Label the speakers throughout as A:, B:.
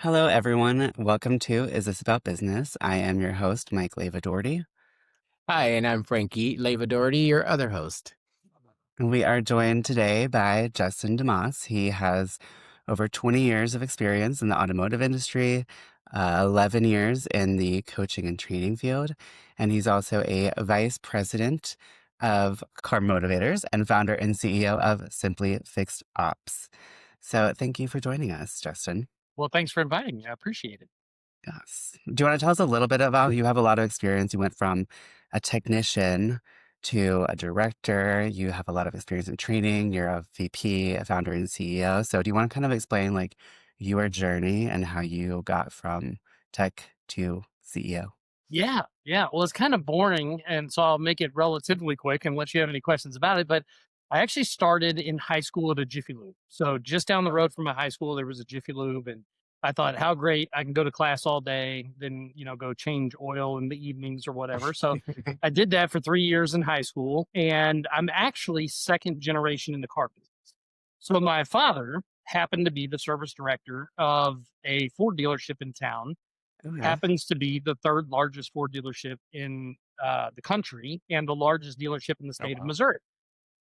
A: Hello, everyone. Welcome to Is This About Business? I am your host, Mike Leva Doherty.
B: Hi, and I'm Frankie Leva Doherty, your other host.
A: We are joined today by Justin Dumas. He has over 20 years of experience in the automotive industry, 11 years in the coaching and training field, and he's also a vice president of Car Motivators and founder and CEO of Simply Fixed Ops. So thank you for joining us, Justin.
B: Well, thanks for inviting me. I appreciate it.
A: Yes. Do you want to tell us a little bit about you have a lot of experience. You went from a technician to a director. You have a lot of experience in training. You're a VP, a founder and CEO. So do you want to kind of explain like your journey and how you got from tech to CEO?
B: Yeah. Well, it's kind of boring, and so I'll make it relatively quick unless you have any questions about it. But I actually started in high school at a Jiffy Lube. So just down the road from my high school, there was a Jiffy Lube, and I thought, how great! I can go to class all day, then go change oil in the evenings or whatever. So I did that for 3 years in high school, and I'm actually second generation in the car business. So my father happened to be the service director of a Ford dealership in town,
A: Okay.
B: happens to be the third largest Ford dealership in the country and the largest dealership in the
A: Oh,
B: state of
A: wow.
B: Missouri.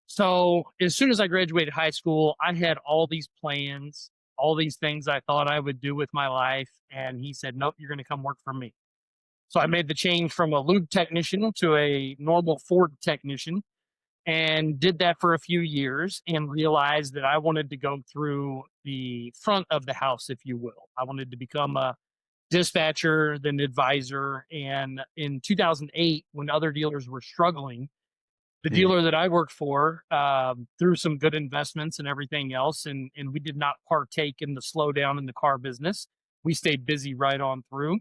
B: So as soon as I graduated high school, I had all these plans, all these things I thought I would do with my life. And he said, nope, you're going to come work for me. So I made the change from a lube technician to a normal Ford technician and did that for a few years and realized that I wanted to go through the front of the house, if you will. I wanted to become a dispatcher, then advisor. And in 2008, when other dealers were struggling, the
A: Mm,
B: dealer that I worked for through some good investments and everything else, and we did not partake in the slowdown in the car business. We stayed busy right on through.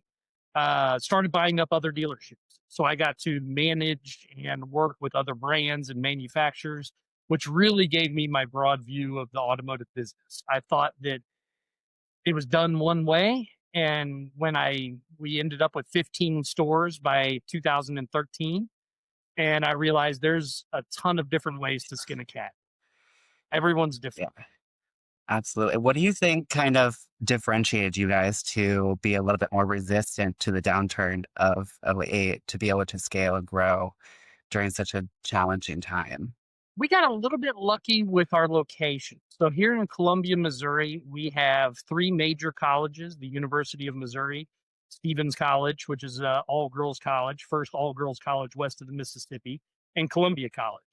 B: Started buying up other dealerships. So I got to manage and work with other brands and manufacturers, which really gave me my broad view of the automotive business. I thought that it was done one way. And when we ended up with 15 stores by 2013, and I realized there's a ton of different ways to skin a cat. Everyone's
A: yeah,
B: different.
A: absolutely. What do you think kind of differentiated you guys to be a little bit more resistant to the downturn of '08 to be able to scale and grow during such a challenging time?
B: We got a little bit lucky with our location. So here in Columbia, Missouri, we have three major colleges: the University of Missouri, Stevens College, which is a all girls college, first all girls college west of the Mississippi, and Columbia College.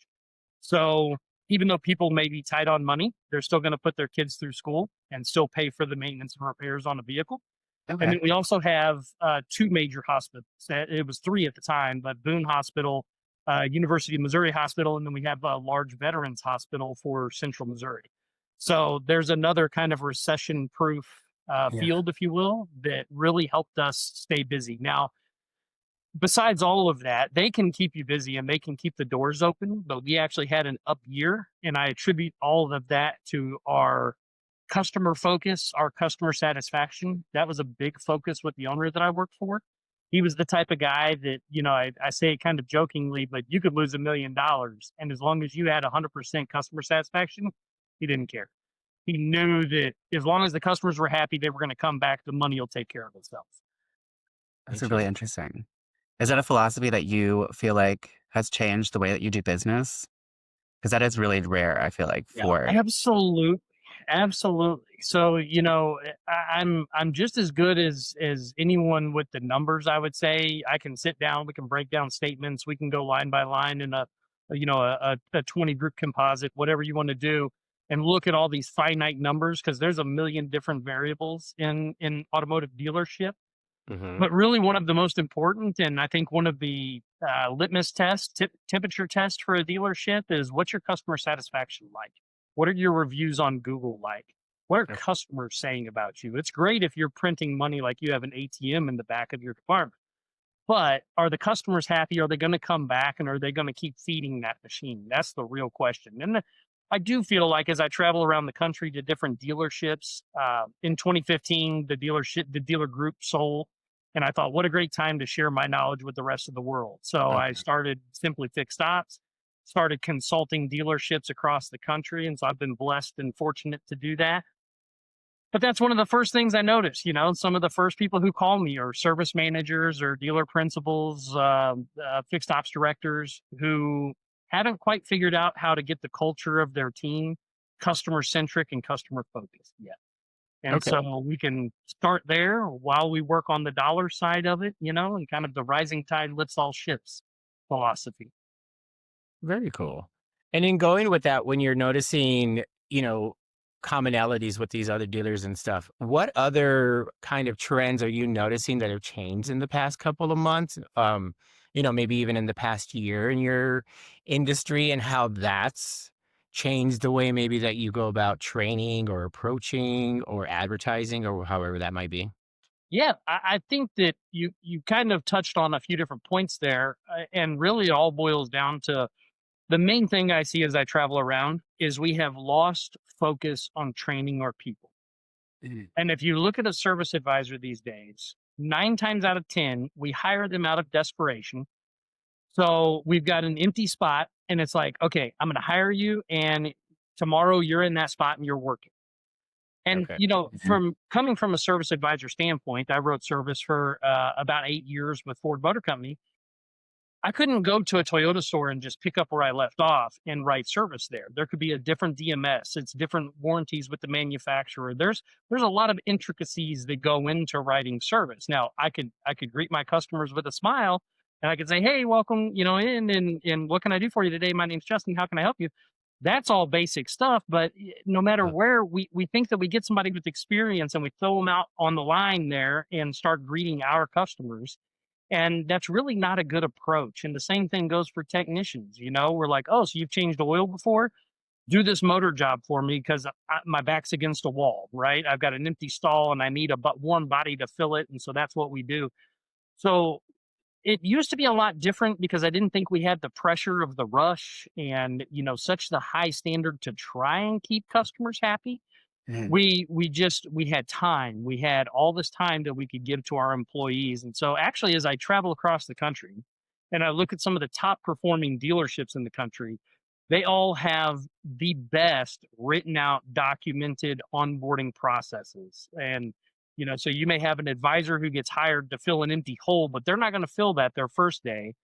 B: So even though people may be tight on money, they're still going to put their kids through school and still pay for the maintenance and repairs on a vehicle. And
A: Okay.
B: then we also have two major hospitals. It was three at the time, but Boone Hospital, University of Missouri Hospital, and then we have a large veterans hospital for Central Missouri. So there's another kind of recession proof
A: Yeah.
B: field, if you will, that really helped us stay busy. Now, besides all of that, they can keep you busy and they can keep the doors open, but we actually had an up year. And I attribute all of that to our customer focus, our customer satisfaction. That was a big focus with the owner that I worked for. He was the type of guy that, I say it kind of jokingly, but you could lose $1 million. And as long as you had 100% customer satisfaction, he didn't care. He knew that as long as the customers were happy, they were going to come back. The money will take care of itself.
A: That's really interesting. Is that a philosophy that you feel like has changed the way that you do business? Because that is really rare, I feel like,
B: Yeah,
A: for
B: absolutely, absolutely. So I'm just as good as anyone with the numbers. I would say I can sit down, we can break down statements, we can go line by line in a 20 group composite, whatever you want to do, and look at all these finite numbers because there's a million different variables in automotive dealership.
A: Mhm.
B: But really, one of the most important, and I think one of the litmus tests, temperature test for a dealership is what's your customer satisfaction like? What are your reviews on Google like? What are
A: Okay.
B: customers saying about you? It's great if you're printing money like you have an ATM in the back of your department, but are the customers happy? Are they going to come back and are they going to keep feeding that machine? That's the real question. And I do feel like as I travel around the country to different dealerships, in 2015, the dealer group sold. And I thought, what a great time to share my knowledge with the rest of the world. So I
A: Okay.
B: started Simply Fixed Ops, started consulting dealerships across the country. And so I've been blessed and fortunate to do that. But that's one of the first things I notice. Some of the first people who call me are service managers or dealer principals, fixed ops directors who haven't quite figured out how to get the culture of their team customer centric and customer focused yet. And
A: Okay.
B: so we can start there while we work on the dollar side of it, and kind of the rising tide lifts all ships philosophy.
C: Very cool. And in going with that, when you're noticing, you know, commonalities with these other dealers and stuff, what other kind of trends are you noticing that have changed in the past couple of months? Maybe even in the past year in your industry and how that's changed the way maybe that you go about training or approaching or advertising or however that might be.
B: Yeah, I think that you kind of touched on a few different points there, and really it all boils down to the main thing I see as I travel around is we have lost focus on training our people.
A: Mhm.
B: And if you look at a service advisor these days, 9 times out of 10, we hire them out of desperation. So we've got an empty spot, and it's like, okay, I'm going to hire you, and tomorrow you're in that spot and you're working. And
C: Okay.
A: Mhm.
B: from coming from a service advisor standpoint, I wrote service for about 8 years with Ford Motor Company. I couldn't go to a Toyota store and just pick up where I left off and write service there. There could be a different DMS. It's different warranties with the manufacturer. There's a lot of intricacies that go into writing service. Now, I could greet my customers with a smile and I could say, "Hey, welcome, in and what can I do for you today? My name's Justin. How can I help you?" That's all basic stuff, but no matter
C: Uh,
B: where we think that we get somebody with experience and we throw them out on the line there and start greeting our customers, and that's really not a good approach. And the same thing goes for technicians. We're like, oh, so you've changed oil before? Do this motor job for me because my back's against a wall, right? I've got an empty stall and I need a warm body to fill it. And so that's what we do. So it used to be a lot different because I didn't think we had the pressure of the rush and, such the high standard to try and keep customers happy.
A: Mhm.
B: We had time. We had all this time that we could give to our employees. And so actually as I travel across the country and I look at some of the top performing dealerships in the country, they all have the best written out documented onboarding processes. And so you may have an advisor who gets hired to fill an empty hole, but they're not going to fill that their first day.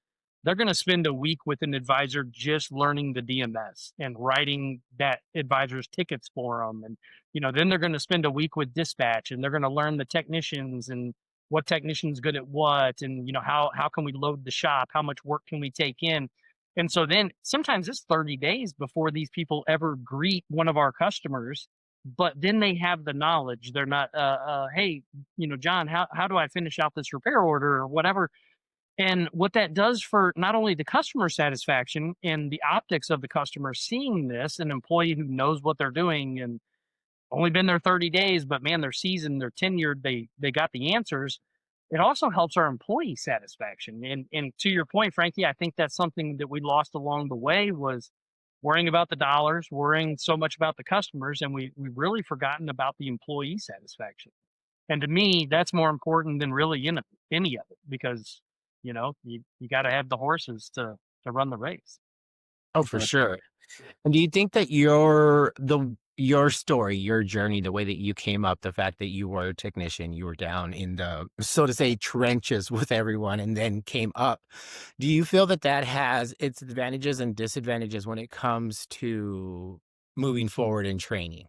B: They're going to spend a week with an advisor just learning the DMS and writing that advisor's tickets for them. And, then they're going to spend a week with dispatch and they're going to learn the technicians and what technician's good at what. And, how can we load the shop? How much work can we take in? And so then sometimes it's 30 days before these people ever greet one of our customers, but then they have the knowledge. They're not, hey, John, how do I finish out this repair order or whatever? And what that does for not only the customer satisfaction and the optics of the customer seeing this, an employee who knows what they're doing and only been there 30 days, but man, they're seasoned, they're tenured, they got the answers. It also helps our employee satisfaction. And to your point, Frankie, I think that's something that we lost along the way was worrying about the dollars, worrying so much about the customers, and we've really forgotten about the employee satisfaction. And to me, that's more important than really any of it because you got to have the horses to run the race.
C: oh, for sure. And do you think that your story, your journey, the way that you came up, the fact that you were a technician, you were down in the, so to say, trenches with everyone and then came up. Do you feel that that has its advantages and disadvantages when it comes to moving forward in training?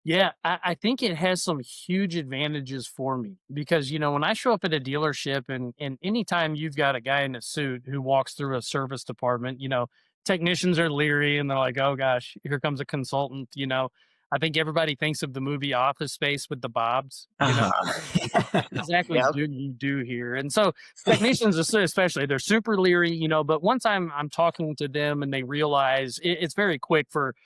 B: Yeah, I think it has some huge advantages for me because when I show up at a dealership and anytime you've got a guy in a suit who walks through a service department, technicians are leery and they're like, oh gosh, here comes a consultant. I think everybody thinks of the movie Office Space with the Bobs. What
A: Uh-huh.
B: exactly
A: Yep.
B: do you do here? And so technicians, especially, they're super leery. But once I'm talking to them and they realize it's very quick for,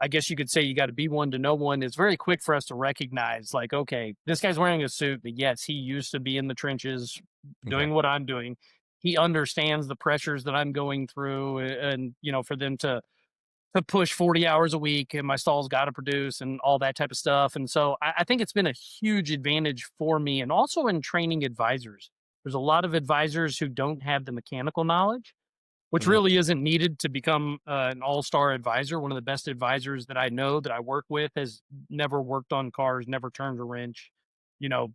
B: I guess you could say, you got to be one to know one. It's very quick for us to recognize, like, okay, this guy's wearing a suit, but yes, he used to be in the trenches
C: Okay.
B: doing what I'm doing. He understands the pressures that I'm going through, and for them to push 40 hours a week, and my stall's got to produce, and all that type of stuff. And so I think it's been a huge advantage for me, and also in training advisors. There's a lot of advisors who don't have the mechanical knowledge, which
A: Right.
B: really isn't needed to become an all-star advisor. One of the best advisors that I know that I work with has never worked on cars, never turned a wrench,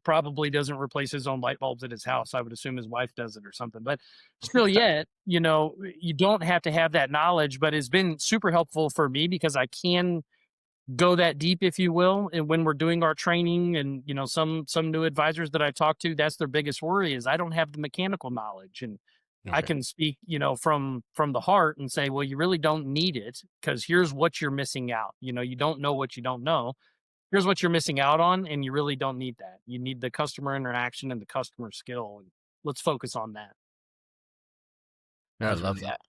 B: probably doesn't replace his own light bulbs at his house. I would assume his wife does it or something. But still, yet, you don't have to have that knowledge, but it's been super helpful for me because I can go that deep, if you will. And when we're doing our training, and some new advisors that I talk to, that's their biggest worry is I don't have the mechanical knowledge. And I
C: Okay.
B: can speak, from the heart and say, well, you really don't need it because here's what you're missing out. You don't know what you don't know. Here's what you're missing out on, and you really don't need that. You need the customer interaction and the customer skill. And let's focus on that.
C: No, I
A: That's
C: love
A: really
C: that.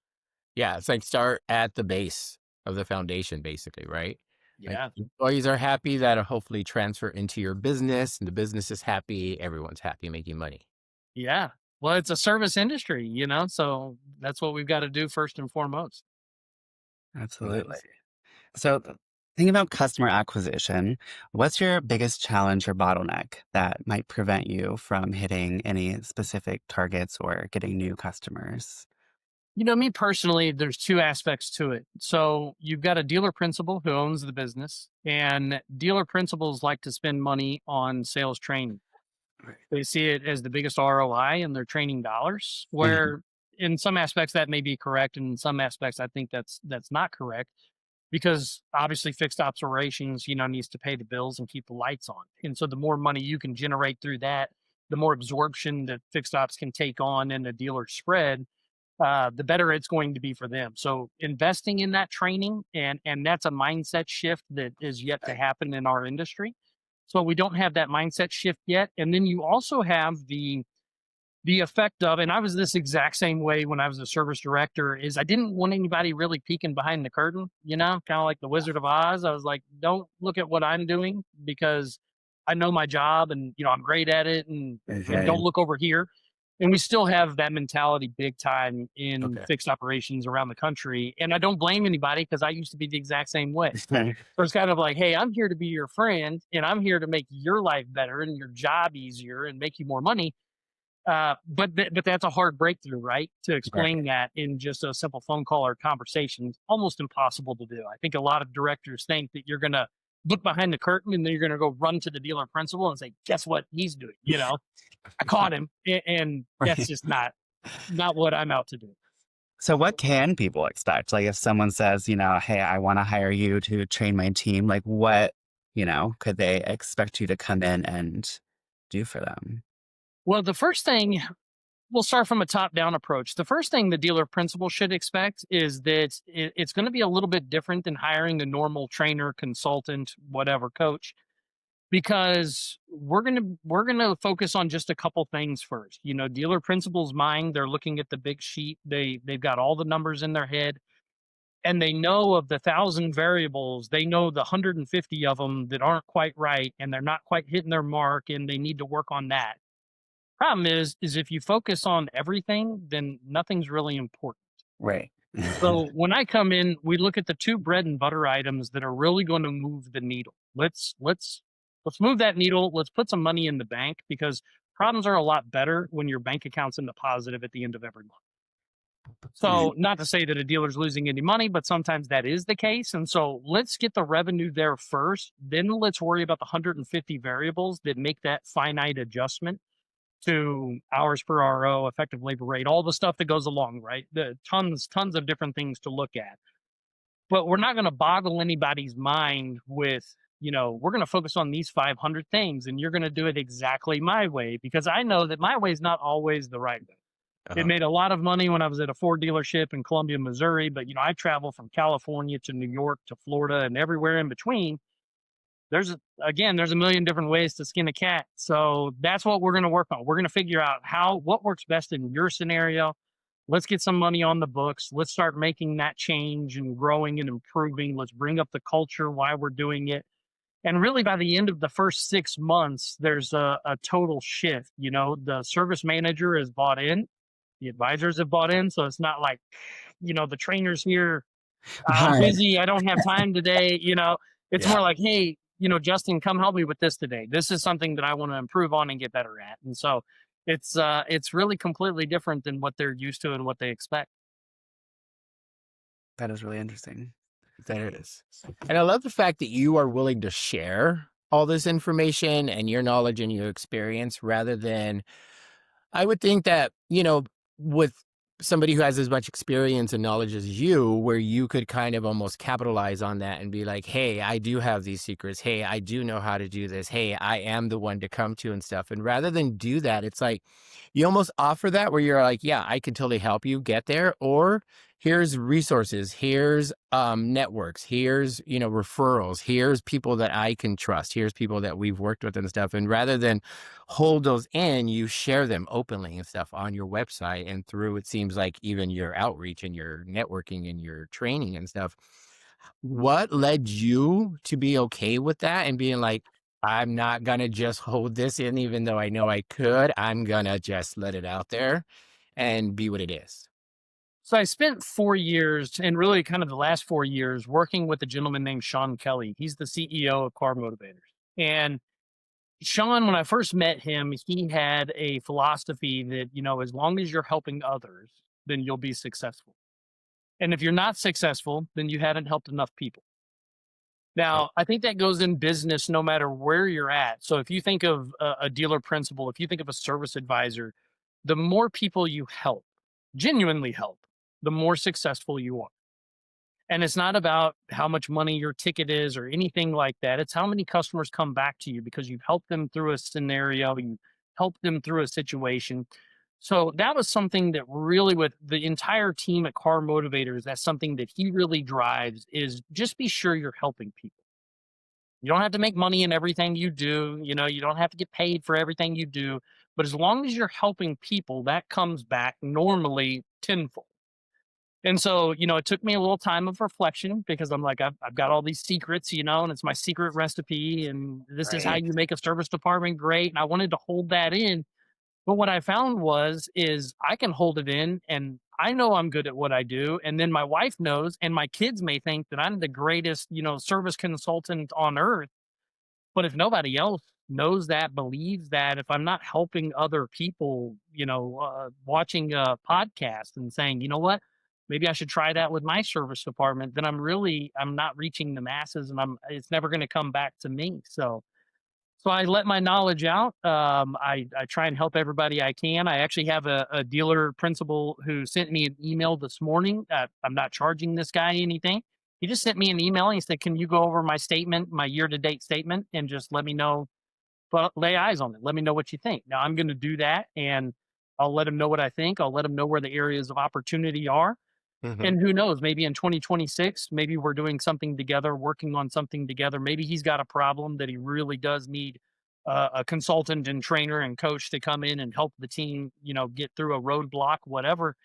C: Yeah, it's like start at the base of the foundation, basically, right? Like
B: Yeah.
C: employees are happy, that'll hopefully transfer into your business, and the business is happy, everyone's happy making money.
B: Yeah. Well, it's a service industry, so that's what we've got to do first and foremost.
A: absolutely.
C: Nice.
A: So, thinking about customer acquisition, what's your biggest challenge or bottleneck that might prevent you from hitting any specific targets or getting new customers?
B: Me personally, there's two aspects to it. So you've got a dealer principal who owns the business, and dealer principals like to spend money on sales training.
A: Right.
B: They see it as the biggest ROI in their training dollars,
A: Mhm.
B: where in some aspects that may be correct, and in some aspects I think that's not correct because obviously fixed operations, needs to pay the bills and keep the lights on. And so the more money you can generate through that, the more absorption that fixed ops can take on in a dealer spread, the better it's going to be for them. So investing in that training, and that's a mindset shift that is yet to
A: Right.
B: happen in our industry. So we don't have that mindset shift yet. And then you also have the effect of, and I was this exact same way when I was a service director, is I didn't want anybody really peeking behind the curtain, kind of like the Wizard of Oz. I was like, don't look at what I'm doing because I know my job and I'm great at it, and
A: Okay.
B: don't look over here. And we still have that mentality big time in
C: Okay.
B: fixed operations around the country. And I don't blame anybody because I used to be the exact same way.
A: Right.
B: So it's kind of like, hey, I'm here to be your friend and I'm here to make your life better and your job easier and make you more money. But that's a hard breakthrough, right? To
A: Right.
B: explain that in just a simple phone call or conversation, almost impossible to do. I think a lot of directors think that you're going to look behind the curtain and then you're going to go run to the dealer principal and say, "Guess what he's doing?" I caught him, and that's
A: Right.
B: just not what I'm out to do.
A: So, what can people expect? Like, if someone says, "Hey, I want to hire you to train my team," like, what, could they expect you to come in and do for them?
B: Well, the first thing we'll start from a top down approach. The first thing the dealer principal should expect is that it's going to be a little bit different than hiring a normal trainer, consultant, whatever coach, because we're gonna focus on just a couple things first. Dealer principal's mind, they're looking at the big sheet. They've got all the numbers in their head, and they know of the 1,000 variables. They know the 150 of them that aren't quite right, and they're not quite hitting their mark, and they need to work on that. Problem is if you focus on everything, then nothing's really important.
A: Right.
B: So when I come in, we look at the two bread and butter items that are really going to move the needle. Let's move that needle. Let's put some money in the bank because problems are a lot better when your bank account's in the positive at the end of every month. So not to say that a dealer's losing any money, but sometimes that is the case. And so let's get the revenue there first. Then let's worry about the 150 variables that make that finite adjustment to hours per RO, effective labor rate, all the stuff that goes along, right? The tons of different things to look at. But we're not going to boggle anybody's mind with, we're going to focus on these 500 things and you're going to do it exactly my way because I know that my way is not always the right way. It
C: Uh-huh.
B: made a lot of money when I was at a Ford dealership in Columbia, Missouri, but I travel from California to New York to Florida and everywhere in between. There's a million different ways to skin a cat. So that's what we're going to work on. We're going to figure out what works best in your scenario. Let's get some money on the books. Let's start making that change and growing and improving. Let's bring up the culture while we're doing it. And really, by the end of the first 6 months, there's a total shift. The service manager is bought in, the advisors have bought in. So it's not like, the trainers here, I'm
A: Right.
B: busy. I don't have time today. It's
C: Yeah.
B: more like, hey, Justin, come help me with this today. This is something that I want to improve on and get better at. And so it's really completely different than what they're used to and what they expect.
A: That is really interesting.
C: There is. And I love the fact that you are willing to share all this information and your knowledge and your experience rather than I would think that, with somebody who has as much experience and knowledge as you, where you could kind of almost capitalize on that and be like, hey, I do have these secrets. Hey, I do know how to do this. Hey, I am the one to come to and stuff. And rather than do that, it's like you almost offer that where you're like, yeah, I can totally help you get there. Or here's resources, here's networks, here's, referrals, here's people that I can trust, here's people that we've worked with and stuff. And rather than hold those in, you share them openly and stuff on your website and through it seems like even your outreach and your networking and your training and stuff. What led you to be okay with that and being like, I'm not gonna just hold this in, even though I know I could. I'm gonna just let it out there and be what it is.
B: So I spent 4 years, and really kind of the last 4 years, working with a gentleman named Sean Kelly. He's the CEO of Car Motivators. And Sean, when I first met him, he had a philosophy that, as long as you're helping others, then you'll be successful. And if you're not successful, then you hadn't helped enough people.
C: Right.
B: Now, I think that goes in business no matter where you're at. So if you think of a dealer principal, if you think of a service advisor, the more people you help, genuinely help, the more successful you are. And it's not about how much money your ticket is or anything like that. It's how many customers come back to you because you've helped them through a scenario, you helped them through a situation. So that was something that really, with the entire team at Car Motivators, that's something that he really drives is just be sure you're helping people. You don't have to make money in everything you do. You don't have to get paid for everything you do. But as long as you're helping people, that comes back normally tenfold. And so, it took me a little time of reflection because I'm like, I've got all these secrets, and it's my secret recipe. And this is how
A: Right.
B: you make a service department great. And I wanted to hold that in. But what I found is I can hold it in and I know I'm good at what I do. And then my wife knows, and my kids may think that I'm the greatest, service consultant on earth. But if nobody else knows that, believes that, if I'm not helping other people, watching a podcast and saying, you know what, maybe I should try that with my service department, then I'm not reaching the masses, and it's never going to come back to me. So I let my knowledge out. I try and help everybody I can. I actually have a dealer principal who sent me an email this morning. I'm not charging this guy anything. He just sent me an email and he said, "Can you go over my statement, my year to date statement, and just let me know, but lay eyes on it. Let me know what you think." Now I'm going to do that, and I'll let him know what I think. I'll let him know where the areas of opportunity are,
C: Hmm.
B: and who knows, maybe in 2026, maybe we're doing something together, working on something together. Maybe he's got a problem that he really does need a consultant and trainer and coach to come in and help the team, get through a roadblock, whatever.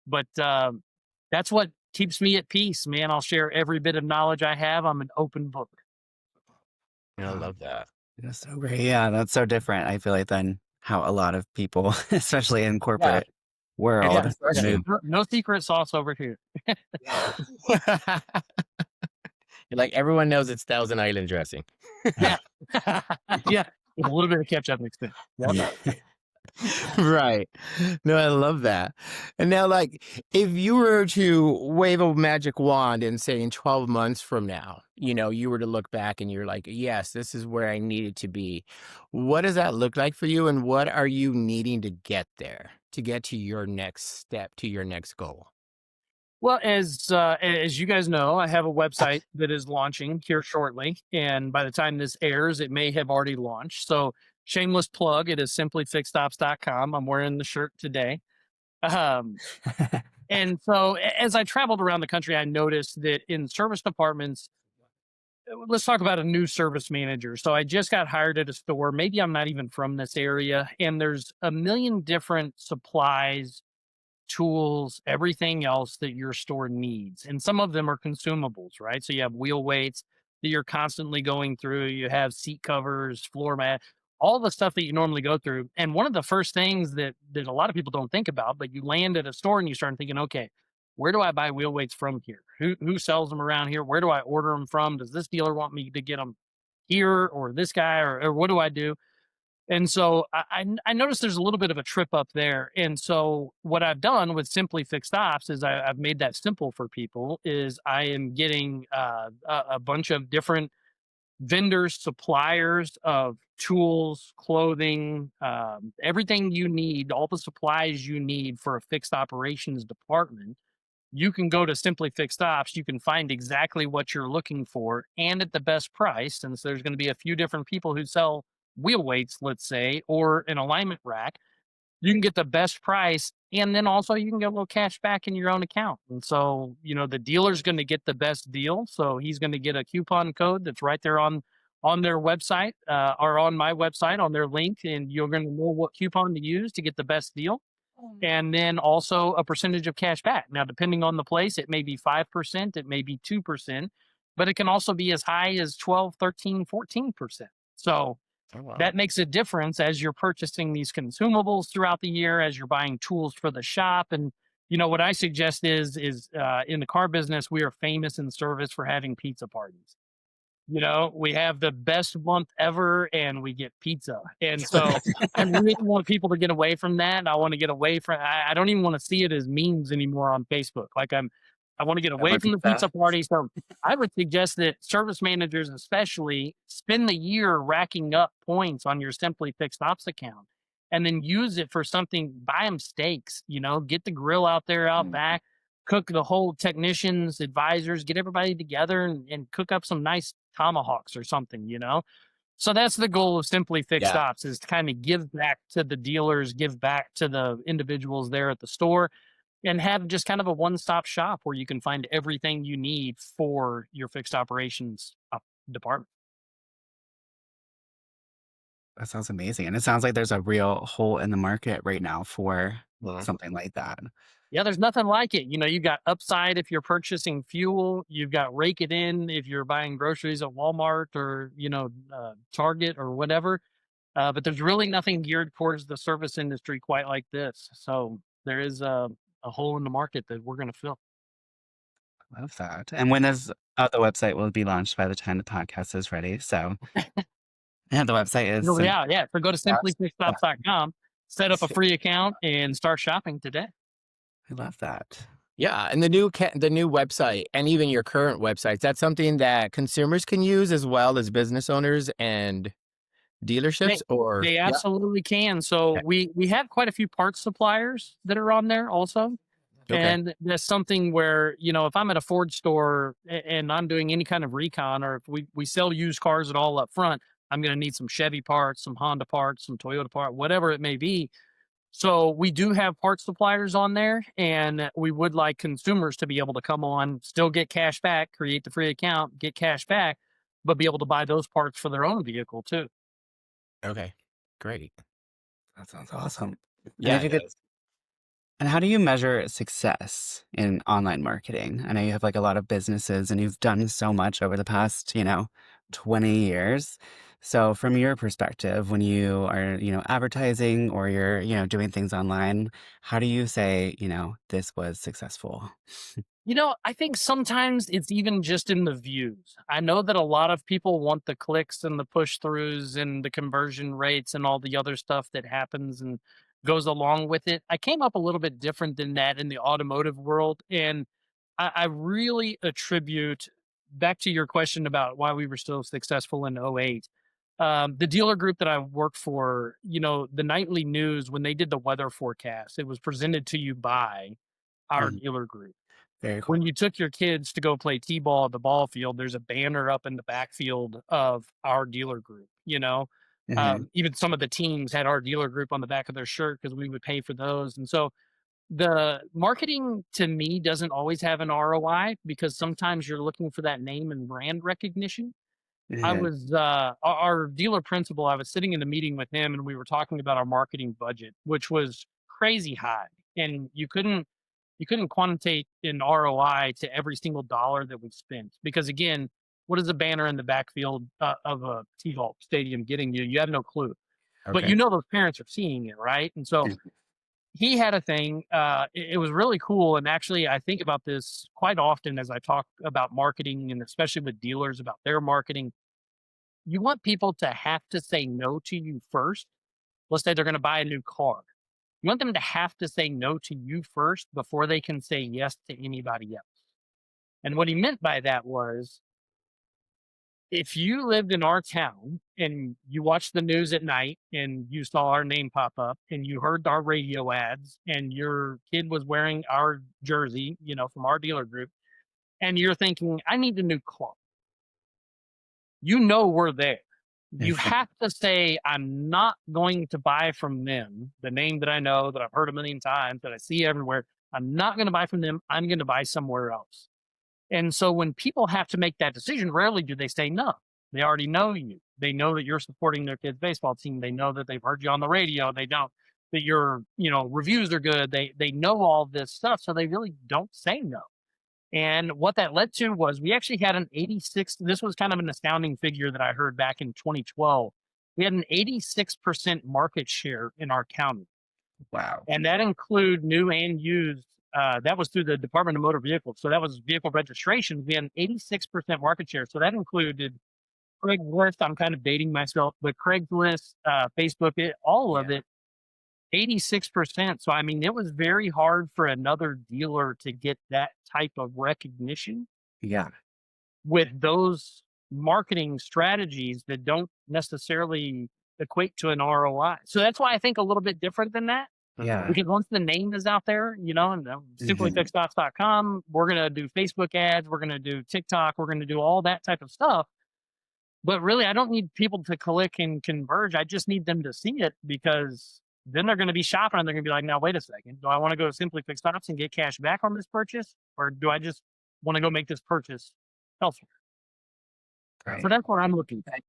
B: But that's what keeps me at peace, man. I'll share every bit of knowledge I have. I'm an open book.
C: I
A: Wow.
C: love that.
A: That's so great. Yeah, that's so different, I feel like, than how a lot of people, especially in
C: Yeah.
A: corporate
B: Yeah,
A: world,
C: Especially.
A: move.
B: no secret sauce over here.
A: Yeah.
C: You're like, everyone knows it's Thousand Island dressing.
B: Yeah, yeah, with a little bit of ketchup mixed in. Yep.
C: Right. No, I love that. And now, like, if you were to wave a magic wand and say in 12 months from now, you were to look back and you're like, yes, this is where I needed to be. What does that look like for you? And what are you needing to get there to get to your next step, to your next goal?
B: Well, as you guys know, I have a website that is launching here shortly, and by the time this airs, it may have already launched. So, shameless plug, it is simplyfixedops.com. I'm wearing the shirt today. Um, and so, as I traveled around the country, I noticed that in service departments, let's talk about a new service manager. So, I just got hired at a store. Maybe I'm not even from this area, and there's a million different supplies, tools, everything else that your store needs. And some of them are consumables, right? So you have wheel weights that you're constantly going through, you have seat covers, floor mat, all the stuff that you normally go through. And one of the first things that a lot of people don't think about, but you land at a store and you start thinking, okay, where do I buy wheel weights from here? Who sells them around here? Where do I order them from? Does this dealer want me to get them here or this guy or what do I do? And so I noticed there's a little bit of a trip up there. And so what I've done with Simply Fixed Ops is I've made that simple for people. Is I am getting a bunch of different vendors, suppliers of tools, clothing, everything you need, all the supplies you need for a fixed operations department. You can go to Simply Fixed Ops. You can find exactly what you're looking for and at the best price. Since there's going to be a few different people who sell wheel weights, let's say, or an alignment rack, you can get the best price. And then also you can get a little cash back in your own account. And so, the dealer's going to get the best deal. So he's going to get a coupon code that's right there on their website, or on my website on their link. And you're going to know what coupon to use to get the best deal, and then also a percentage of cash back. Now, depending on the place, it may be 5%, it may be 2%, but it can also be as high as 12, 13, 14%. So
C: Oh, wow.
B: that makes a difference as you're purchasing these consumables throughout the year, as you're buying tools for the shop. And what I suggest is in the car business, we are famous in service for having pizza parties. We have the best month ever and we get pizza. And so I really want people to get away from that. I want to get away from I don't even want to see it as memes anymore on Facebook. I want to get
A: I
B: away
A: love
B: from the pizza
A: pizza.
B: party. So I would suggest that service managers especially spend the year racking up points on your Simply Fixed Ops account and then use it for something, buy them steaks, get the grill out there out
A: Mm.
B: back, cook the whole technicians, advisors, get everybody together and cook up some nice tomahawks or something. So that's the goal of Simply Fixed
C: Yeah.
B: Ops, is to kind of give back to the dealers, give back to the individuals there at the store, and have just kind of a one-stop shop where you can find everything you need for your fixed operations department.
A: That sounds amazing, and it sounds like there's a real hole in the market right now for
C: Mhm.
A: something like that.
B: Yeah, there's nothing like it. You've got Upside if you're purchasing fuel. You've got Rake It In if you're buying groceries at Walmart or Target or whatever. But there's really nothing geared towards the service industry quite like this. So there is a hole in the market that we're going to fill.
A: Love that. And when is the website will be launched by the time the podcast is ready. So, yeah, the website is
B: So,
A: simply
B: yeah, yeah. So go to
A: Jobs. Yeah.
B: simplyfixedstops.com, set up a free account, and start shopping today.
A: I love that.
C: Yeah, and the new website and even your current websites, that's something that consumers can use as well as business owners and dealerships,
B: They
C: or
B: they
C: yeah.
B: absolutely can. So
C: Okay.
B: we have quite a few parts suppliers that are on there also.
C: Okay.
B: And that's something where, if I'm at a Ford store and I'm doing any kind of recon, or if we sell used cars at all up front, I'm going to need some Chevy parts, some Honda parts, some Toyota parts, whatever it may be. So we do have parts suppliers on there, and we would like consumers to be able to come on, still get cash back, create the free account, get cash back, but be able to buy those parts for their own vehicle too.
C: Okay. Great.
A: That sounds awesome. And
C: Yeah,
A: if you
C: it
A: could
C: is.
A: and how do you measure success in online marketing? I know you have like a lot of businesses and you've done so much over the past, 20 years. So from your perspective, when you are, advertising or you're, doing things online, how do you say, this was successful?
B: I think sometimes it's even just in the views. I know that a lot of people want the clicks and the push throughs and the conversion rates and all the other stuff that happens and goes along with it. I came up a little bit different than that in the automotive world. And I really attribute back to your question about why we were so successful in '08. The dealer group that I worked for, the nightly news, when they did the weather forecast, it was presented to you by our
A: Mm,
B: dealer group.
A: very
B: When
A: cool.
B: you took your kids to go play T-ball at the ball field, there's a banner up in the backfield of our dealer group.
A: Hmm.
B: Even some of the teams had our dealer group on the back of their shirt because we would pay for those. And so the marketing to me doesn't always have an ROI because sometimes you're looking for that name and brand recognition. I
A: Hmm.
B: was our dealer principal. I was sitting in a meeting with him, and we were talking about our marketing budget, which was crazy high, and you couldn't quantitate an ROI to every single dollar that we spent because again, what is a banner in the backfield of a T-ball stadium getting you? You have no clue, but
A: Okay.
B: those parents are seeing it, right? And so
A: Mm.
B: he had a thing. It was really cool, and actually, I think about this quite often as I talk about marketing, and especially with dealers about their marketing. You want people to have to say no to you first let's say they're going to buy a new car. You want them to have to say no to you first before they can say yes to anybody else. And what he meant by that was, if you lived in our town and you watched the news at night and you saw our name pop up and you heard our radio ads and your kid was wearing our jersey, from our dealer group, and you're thinking, I need a new car, we're there. You have to say, I'm not going to buy from them, the name that I know, that I've heard a million times, that I see everywhere. I'm not going to buy from them. I'm going to buy somewhere else. And so when people have to make that decision, rarely do they say no. They already know you. They know that you're supporting their kid's baseball team. They know that they've heard you on the radio. They know that your, reviews are good. They know all this stuff. So they really don't say no. And what that led to was, we actually had an 86. This was kind of an astounding figure that I heard back in 2012. We had an 86% market share in our county.
A: Wow.
B: And that include new and used. That was through the Department of Motor Vehicles. So that was vehicle registrations. We had an 86% market share. So that included Craigslist. I'm kind of dating myself, but Craigslist, Facebook, all of it, 86%. So, I mean, it was very hard for another dealer to get that type of recognition
A: Yeah.
B: with those marketing strategies that don't necessarily equate to an ROI. So that's why I think a little bit different than that.
A: Yeah.
B: Because once the name is out there, and simplyfixeddots.com, we're going to do Facebook ads, we're going to do TikTok, we're going to do all that type of stuff. But really, I don't need people to click and converge. I just need them to see it, because then they're going to be shopping and they're going to be like, now, wait a second. Do I want to go to Simply Fixed Ops and get cash back on this purchase? Or do I just want to go make this purchase elsewhere?
A: Right.
B: So that's what I'm looking at.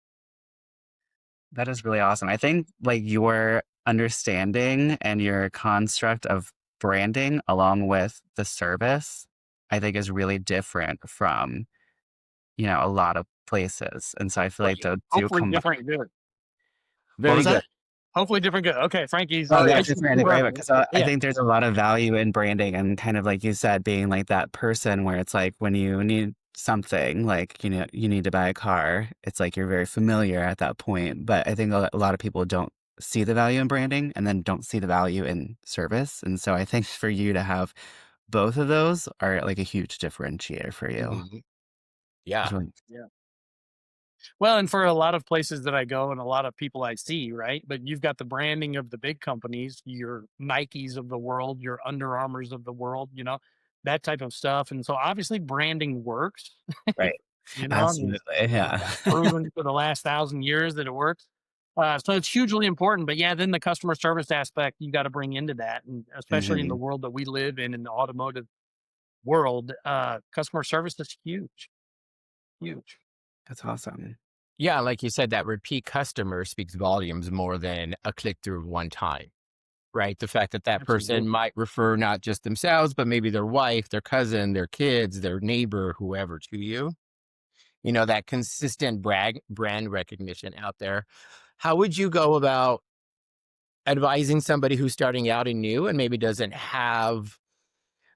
A: That is really awesome. I think like your understanding and your construct of branding along with the service, I think is really different from, a lot of places. And so I feel like
B: Right.
A: the two
B: Hopefully
A: combine.
B: different good.
A: What
C: Very
A: was
C: good.
A: that?
B: Hopefully different good. Okay, Frankie's
A: Oh, yeah,
B: patient
A: different, right?
B: forever.
A: Because I
B: Yeah.
A: think there's a lot of value in branding and kind of like you said, being like that person where it's like when you need something, like, you need to buy a car, it's like you're very familiar at that point. But I think a lot of people don't see the value in branding and then don't see the value in service. And so I think for you to have both of those are like a huge differentiator for you.
C: Mhm. Yeah.
A: It's really-
B: Yeah. Well, and for a lot of places that I go and a lot of people I see, right? But you've got the branding of the big companies, your Nikes of the world, your Under Armours of the world, that type of stuff. And so obviously branding works,
A: Right.
B: and
A: Absolutely.
B: it's
A: Yeah.
B: been proven for the last 1,000 years that it works. So it's hugely important. But yeah, then the customer service aspect you got to bring into that. And especially in the
A: Mhm.
B: world that we live in the automotive world, customer service is huge, huge.
A: That's awesome.
C: Yeah, like you said, that repeat customer speaks volumes more than a click through one time, right? The fact that that person
B: Absolutely.
C: might refer not just themselves, but maybe their wife, their cousin, their kids, their neighbor, whoever to you. That consistent brand recognition out there. How would you go about advising somebody who's starting out and new and maybe doesn't have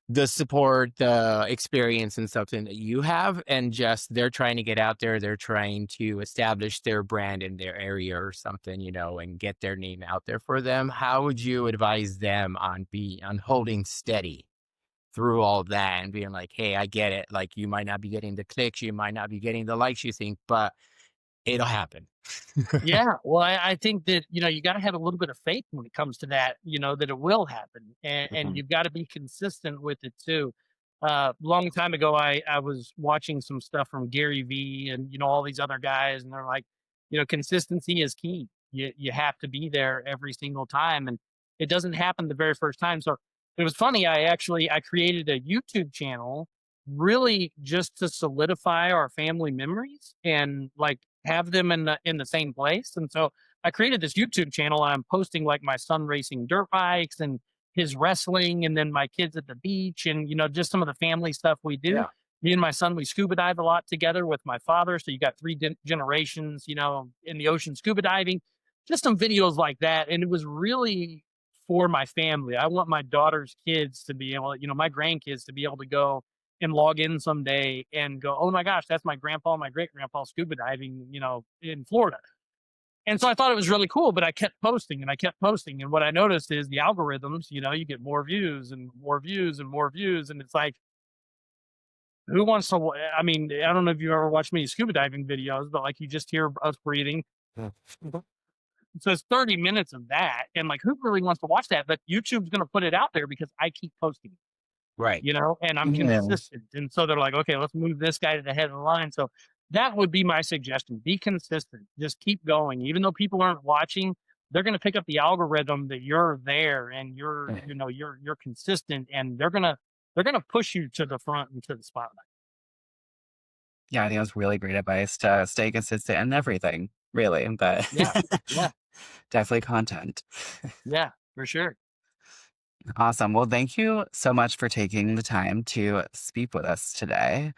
C: the support, the experience and something that you have, and just they're trying to get out there, they're trying to establish their brand in their area or something, and get their name out there for them? How would you advise them on holding steady through all that and being like, hey, I get it. Like, you might not be getting the clicks, you might not be getting the likes you think, but it'll happen.
B: Yeah, well, I think that you got to have a little bit of faith when it comes to that. That it will happen, and
C: Mhm.
B: you've got to be consistent with it too. Long time ago, I was watching some stuff from Gary V and all these other guys, and they're like, consistency is key. You have to be there every single time, and it doesn't happen the very first time. So it was funny. I created a YouTube channel really just to solidify our family memories and like have them in the same place. And so I created this YouTube channel. I'm posting like my son racing dirt bikes and his wrestling, and then my kids at the beach, and just some of the family stuff we do.
C: Yeah.
B: Me and my son, we scuba dive a lot together with my father. So you got three generations, in the ocean scuba diving. Just some videos like that, and it was really for my family. I want my daughter's kids to be able, my grandkids to be able to go and log in someday and go, oh my gosh, that's my grandpa, and my great grandpa scuba diving, in Florida. And so I thought it was really cool, but I kept posting and I kept posting. And what I noticed is the algorithms, you get more views and more views and more views. And it's like, who wants to? I mean, I don't know if you ever watched many scuba diving videos, but like you just hear us breathing. So it's 30 minutes of that. And like, who really wants to watch that? But YouTube's going to put it out there because I keep posting,
C: Right.
B: and I'm
A: Yeah.
B: consistent. And so they're like, okay, let's move this guy to the head of the line. So that would be my suggestion. Be consistent. Just keep going. Even though people aren't watching, they're going to pick up the algorithm that you're there and you're consistent, and they're gonna push you to the front and to the spotlight.
A: Yeah, I think that's really great advice to stay consistent in everything, really, but
B: Yeah. Yeah.
A: definitely content.
B: Yeah, for sure.
A: Awesome. Well, thank you so much for taking the time to speak with us today.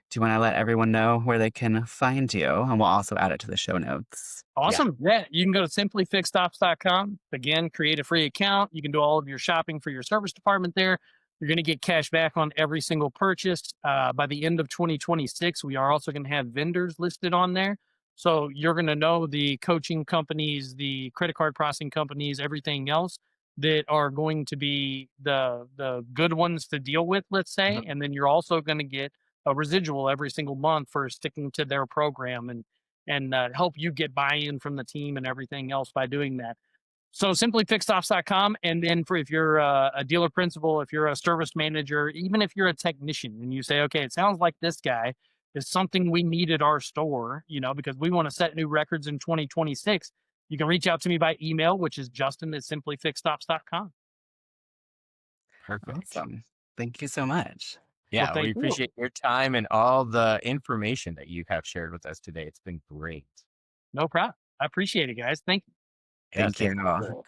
A: Do you want to let everyone know where they can find you? And we'll also add it to the show notes.
C: Yeah.
B: Awesome. Yeah. You can go to simplyfixedstops.com. Again, create a free account. You can do all of your shopping for your service department there. You're going to get cash back on every single purchase. By the end of 2026, we are also going to have vendors listed on there. So you're going to know the coaching companies, the credit card processing companies, everything else that are going to be the good ones to deal with, let's say. And then you're also going to get a residual every single month for sticking to their program, and help you get buy-in from the team and everything else by doing that. So simplyfixedoffs.com. And then for if you're a dealer principal, if you're a service manager, even if you're a technician and you say, okay, it sounds like this guy is something we need at our store, because we want to set new records in 2026, you can reach out to me by email, which is justin@simplyfixedoffs.com.
C: Perfect.
A: Awesome. Thank you so much.
B: Well,
C: Yeah, we
B: thank you.
C: appreciate your time and all the information that you have shared with us today. It's been great.
B: No problem. I appreciate it, guys. Thank you.
C: Yes,
A: Thank you.
C: thank you.